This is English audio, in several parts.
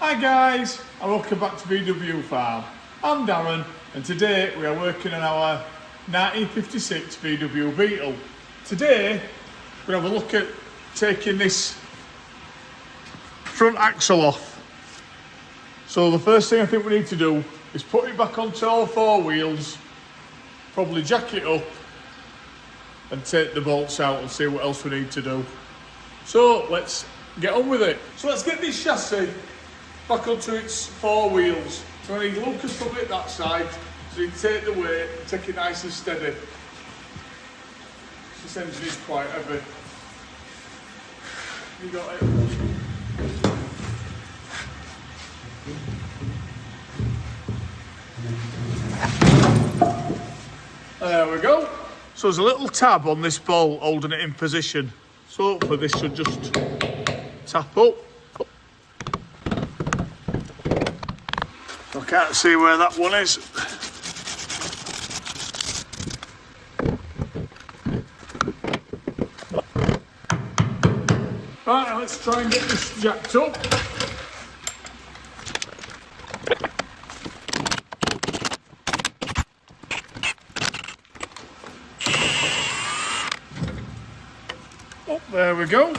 Hi guys, and welcome back to VW Farm. I'm Darren, and today we are working on our 1956 VW Beetle. Today we'll have a look at taking this front axle off. So the first thing I think we need to do is put it back onto all four wheels, probably jack it up and take the bolts out and see what else we need to do. So let's get on with it. So let's get this chassis back onto its four wheels. So I need Lucas to hit that side so you can take the weight and take it nice and steady. This engine is quite heavy. You got it. There we go. So there's a little tab on this bolt holding it in position. So hopefully this should just tap up. I can't see where that one is. Right, now let's try and get this jacked up. Oh, there we go.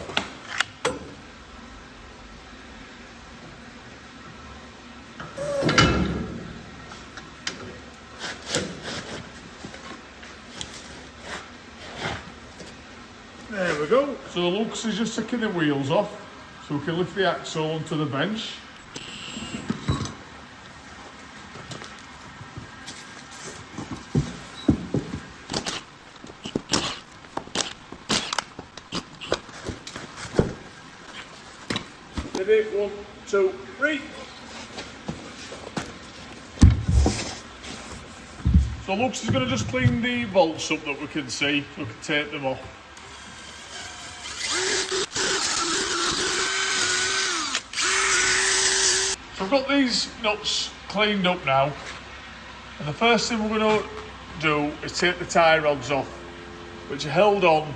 There we go. So Lucas is just taking the wheels off so we can lift the axle onto the bench. Ready? 1, 2, 3. So Lucas is going to just clean the bolts up that we can see so we can take them off. So I've got these nuts cleaned up now, and the first thing we're going to do is take the tie rods off, which are held on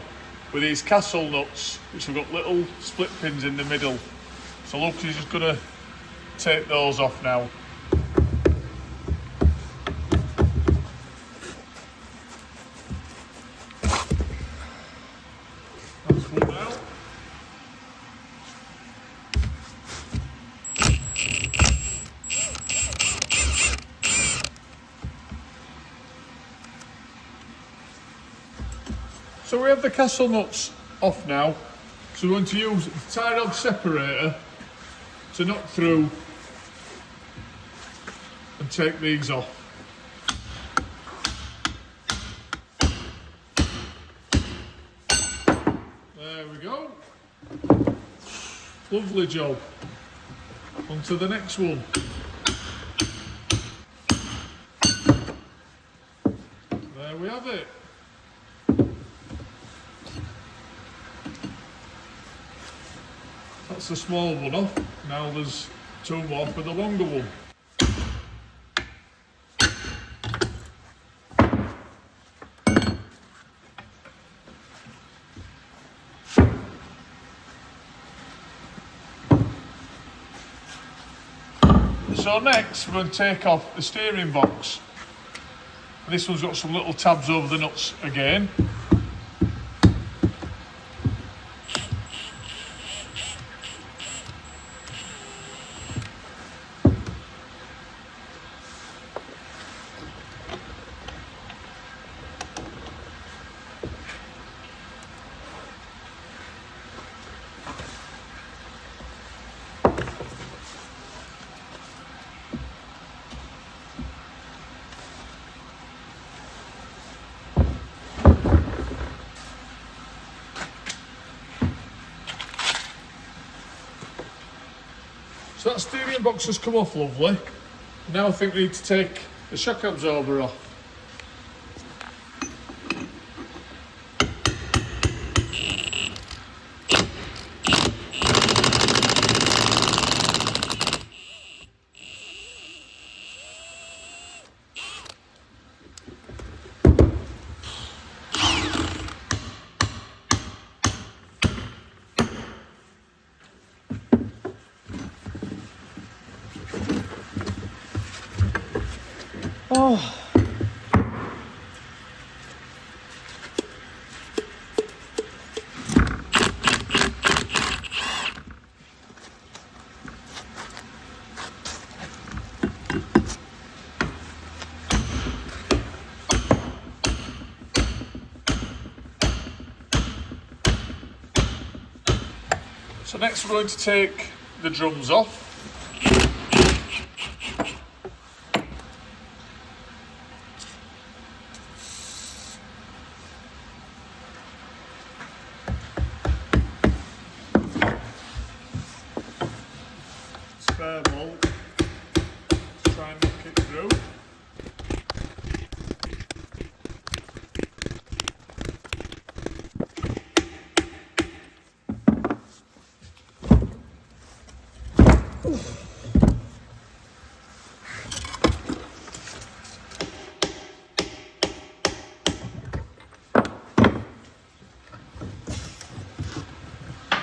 with these castle nuts, which have got little split pins in the middle. So Lucas is just going to take those off now. That's one out. So we have the castle nuts off now, so we're going to use the tie rod separator to knock through and take these off. There we go. Lovely job. On to the next one. There we have it. That's the small one off. Now there's two more for the longer one. So next we're going to take off the steering box. This one's got some little tabs over the nuts again. So that steering box has come off lovely. Now I think we need to take the shock absorber off. Oh. So next we're going to take the drums off. Spare bolt to try and knock it through.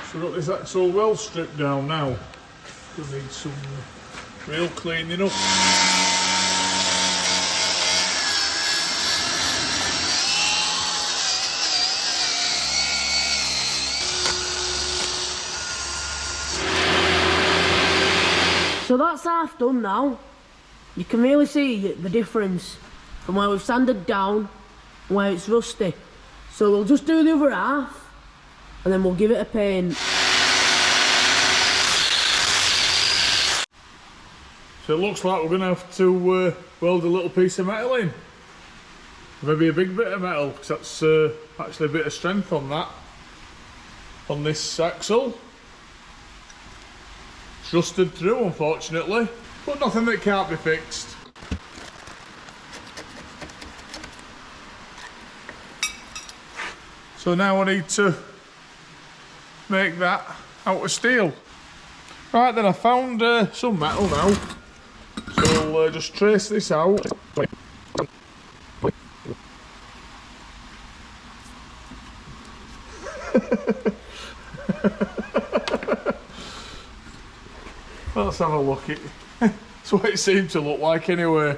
So we've got this axle well stripped down now. We'll need some real cleaning up. So that's half done now. You can really see the difference from where we've sanded down and where it's rusty. So we'll just do the other half and then we'll give it a paint. So it looks like we're going to have to weld a little piece of metal in. Maybe a big bit of metal, because that's actually a bit of strength on that. On this axle. It's rusted through, unfortunately, but nothing that can't be fixed. So now I need to make that out of steel. Right then, I found some metal now. So we'll just trace this out. Let's have a look. It's what it seemed to look like anyway.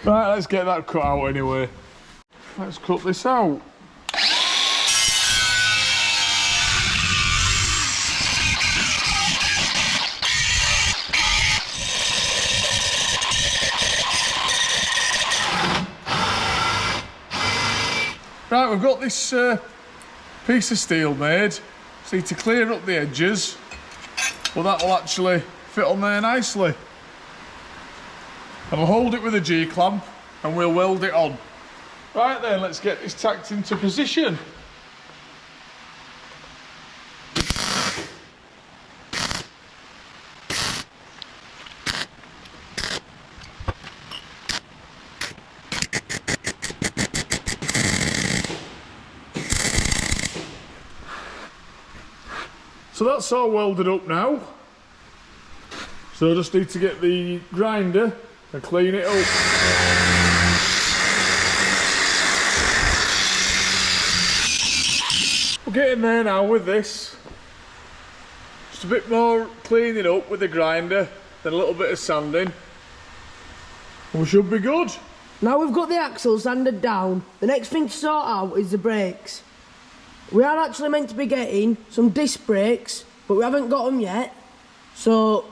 Right, let's get that cut out anyway. Let's cut this out. Right, we've got this piece of steel made. So need to clear up the edges, but that will actually fit on there nicely. And I'll hold it with a G-clamp and we'll weld it on. Right then, let's get this tacked into position. So that's all welded up now. So I just need to get the grinder and clean it up. We're getting there now with this. Just a bit more cleaning up with the grinder, then a little bit of sanding. And we should be good. Now we've got the axle sanded down, the next thing to sort out is the brakes. We are actually meant to be getting some disc brakes, but we haven't got them yet. So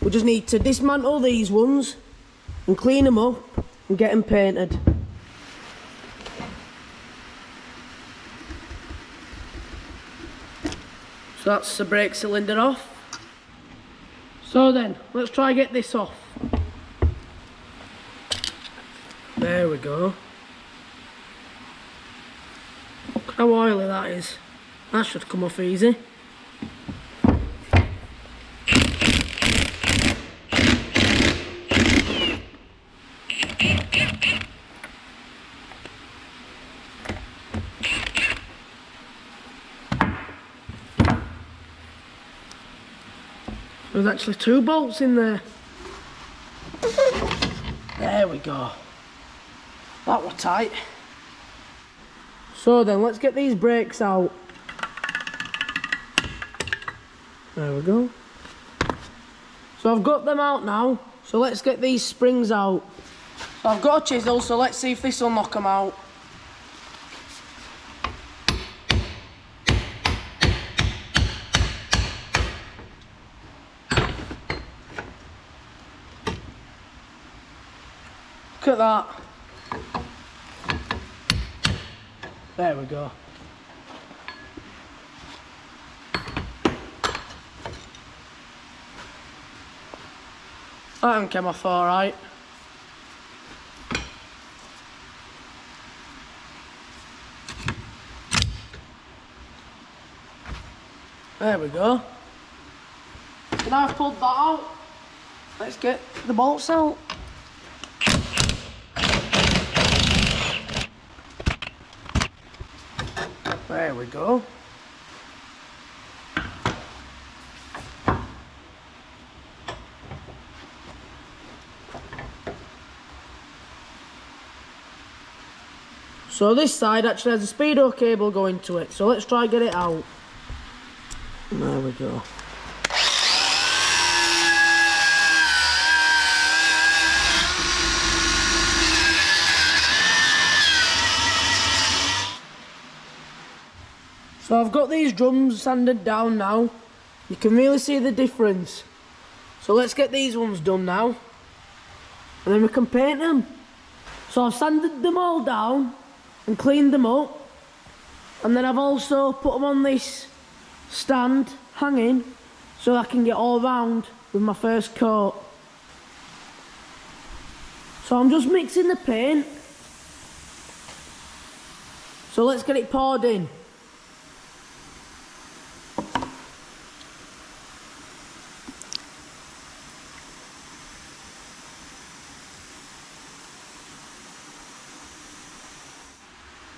we just need to dismantle these ones and clean them up and get them painted. So that's the brake cylinder off. So then, let's try and get this off. There we go. Look how oily that is. That should come off easy. There's actually 2 bolts in there. There we go. That was tight. So then, let's get these brakes out. There we go. So I've got them out now, so let's get these springs out. So I've got a chisel, so let's see if this will knock them out. Look at that. There we go. That one came off alright. There we go. Now I've pulled that out, let's get the bolts out. There we go. So this side actually has a speedo cable going to it, so let's try and get it out. There we go. So I've got these drums sanded down now. You can really see the difference. So let's get these ones done now, and then we can paint them. So I've sanded them all down and cleaned them up, and then I've also put them on this stand hanging so I can get all round with my first coat. So I'm just mixing the paint, so let's get it poured in.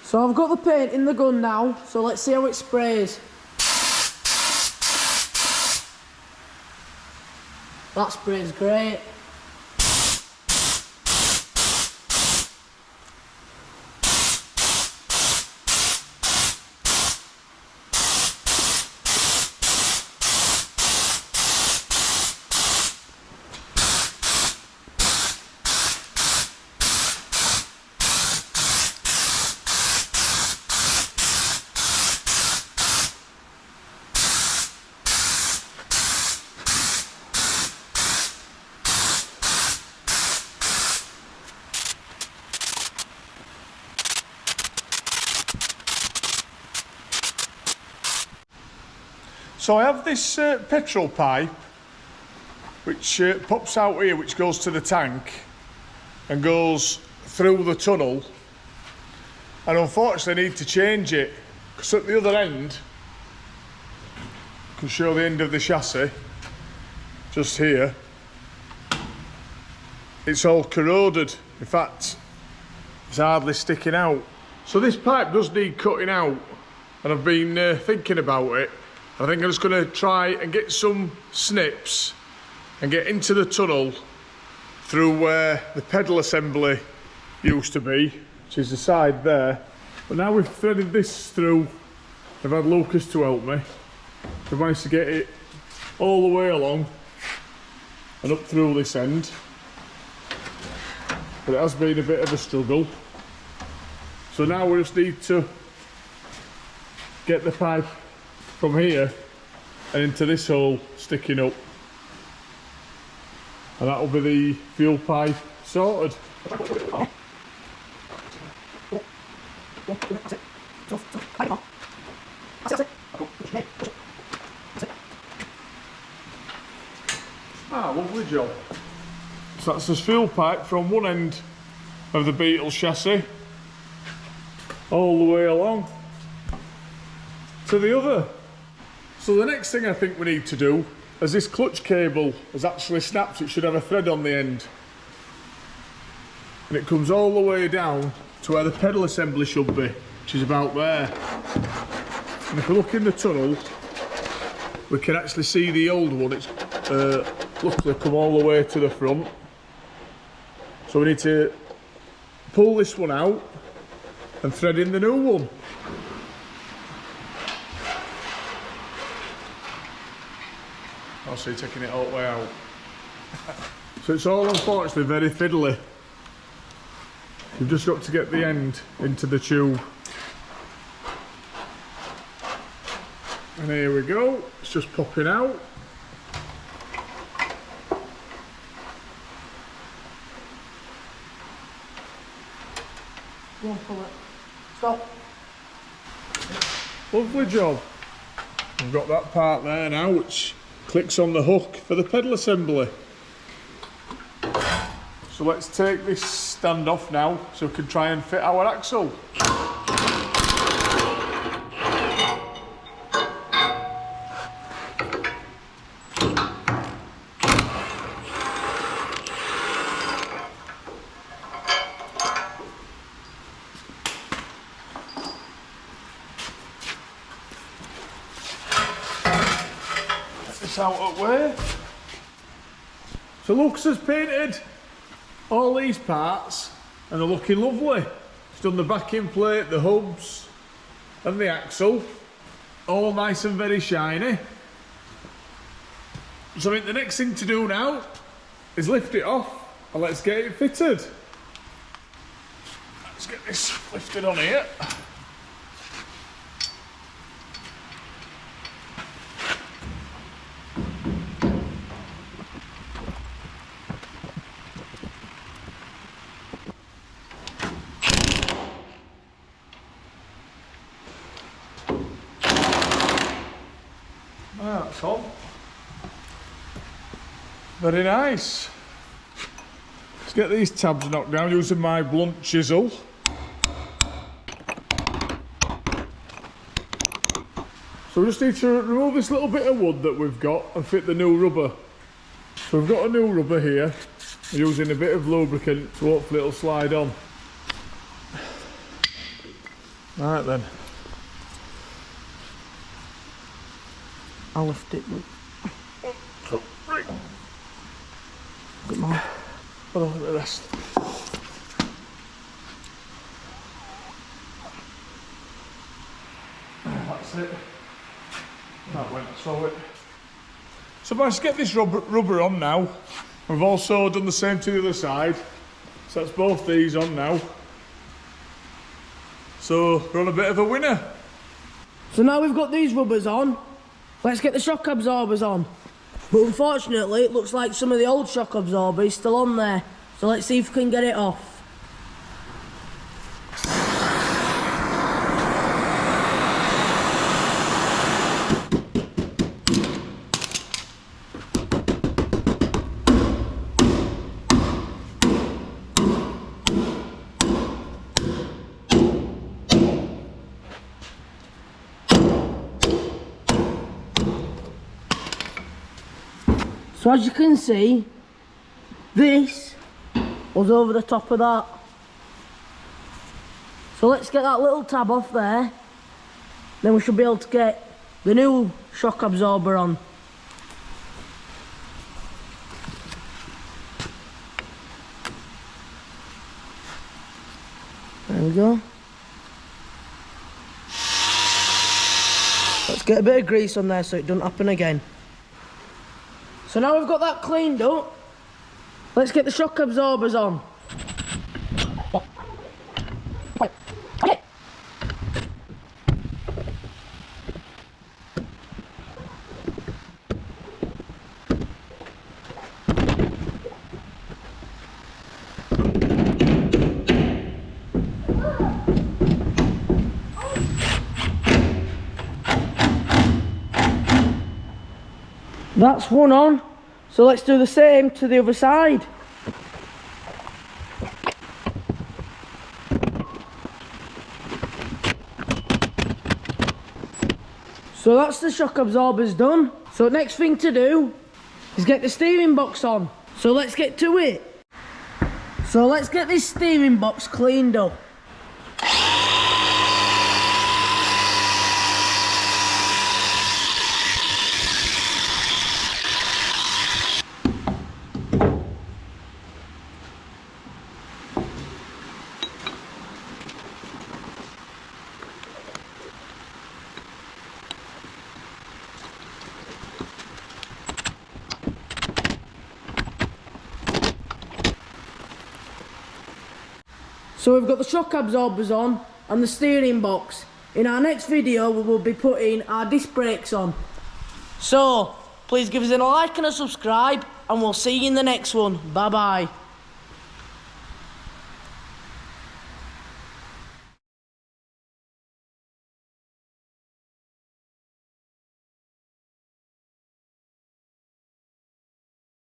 So I've got the paint in the gun now, so let's see how it sprays. That sprays great. So I have this petrol pipe which pops out here, which goes to the tank and goes through the tunnel, and unfortunately I need to change it because at the other end, I can show the end of the chassis just here, it's all corroded. In fact, it's hardly sticking out. So this pipe does need cutting out, and I've been thinking about it. I think I'm just going to try and get some snips and get into the tunnel through where the pedal assembly used to be, which is the side there. But now we've threaded this through, I've had Lucas to help me. We've managed to get it all the way along and up through this end. But it has been a bit of a struggle. So now we just need to get the pipe from here and into this hole sticking up, and that'll be the fuel pipe sorted. Ah, lovely job. So that's the fuel pipe from one end of the Beetle chassis all the way along to the other. So the next thing I think we need to do, as this clutch cable has actually snapped, it should have a thread on the end. And it comes all the way down to where the pedal assembly should be, which is about there. And if we look in the tunnel, we can actually see the old one. It's luckily come all the way to the front. So we need to pull this one out and thread in the new one. So you're taking it all the way out. So it's all unfortunately very fiddly. You've just got to get the end into the tube. And here we go, it's just popping out. Go on, pull it. Stop. Lovely job. We've got that part there now which clicks on the hook for the pedal assembly. So let's take this stand off now so we can try and fit our axle. Get this out of the way. So Lucas has painted all these parts and they're looking lovely. He's done the backing plate, the hubs and the axle, all nice and very shiny. So I think the next thing to do now is lift it off and let's get it fitted. Let's get this lifted on here. That's all. Very nice. Let's get these tabs knocked down using my blunt chisel. So we just need to remove this little bit of wood that we've got and fit the new rubber. So we've got a new rubber here. We're using a bit of lubricant so hopefully it'll slide on. Right then. I'll lift it. So, right. Good man. Put on the rest. That's it. That went through it. So let's get this rubber on now. We've also done the same to the other side. So that's both these on now. So we're on a bit of a winner. So now we've got these rubbers on, let's get the shock absorbers on. But unfortunately, it looks like some of the old shock absorber is still on there. So let's see if we can get it off. So as you can see, this was over the top of that. So let's get that little tab off there, then we should be able to get the new shock absorber on. There we go. Let's get a bit of grease on there so it doesn't happen again. So now we've got that cleaned up, let's get the shock absorbers on. That's one on, so let's do the same to the other side. So that's the shock absorbers done. So next thing to do is get the steering box on. So let's get to it. So let's get this steering box cleaned up. So we've got the shock absorbers on and the steering box. In our next video we will be putting our disc brakes on. So please give us a like and a subscribe, and we'll see you in the next one. Bye bye.